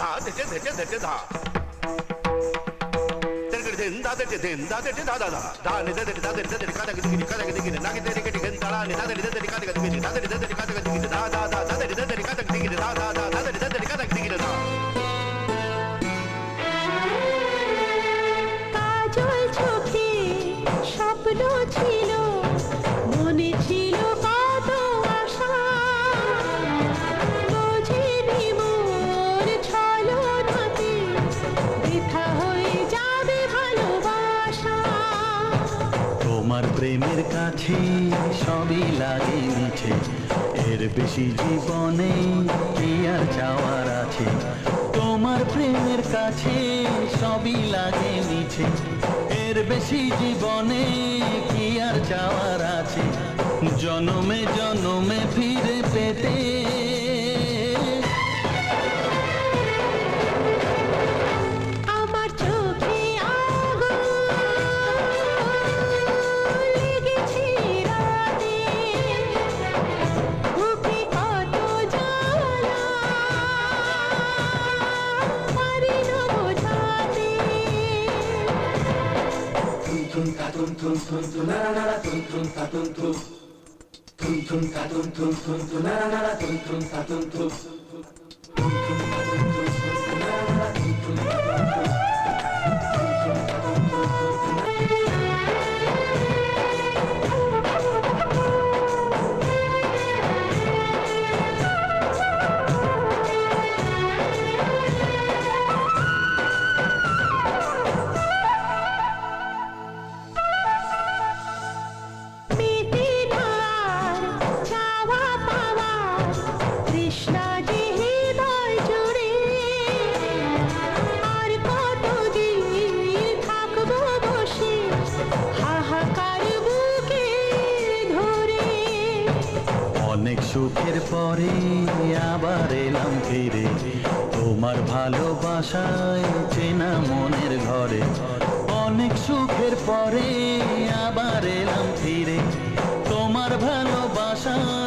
धा धचे धचे धचे धा तेरे दिन धा धचे धा धा धा धा ने धचे धा धचे धचे कादा किसी किसी कादा किसी किसी नाकी तेरे के टिकन ताला ने धा धचे धचे कादा किसी किसी धा धचे धचे कादा किसी किसी धा धा धा धा धचे धचे कादा किसी किसी धा धा धा धा धचे धचे कादा किसी किसी धा কাজল চোখে স্বপ্ন ছিল মনে ছিল কত আশা বোঝেনি মোর ছলনাতে বৃথা হয়ে যাবে ভালোবাসা তোমার প্রেমের কাছে সবই লাগে মিছে এর বেশি জীবনে কি আর চাওয়ার আছে তোমার প্রেমের কাছে সবই লাগে মিছে এর বেশি জীবনে কি আর চাওয়ার আছে জনমে জনমে ফিরে পেতে আমার চোখে আগুন লেগেছে রাতে বুকে কত জ্বালা পারি না বোঝাতে tum ta tum tum tum tum la la la tum tum ta tum tum tum tum ta tum tum tum tum la la la tum tum ta tum tum tum tum ta tum tum tum la la la tum tum ta tum tum মেতে না চাওয়া পাওয়া তৃষ্ণা যে হৃদয় জুড়ে আর কতদিন থাকবো বসে হাহাকার বুকে ধরে অনেক সুখের পরে আবার এলাম ফিরে তোমার ভালোবাসায় চেনা মনের ঘরে অনেক সুখের পরে আবার এলাম ফিরে তোমার ভালোবাসায়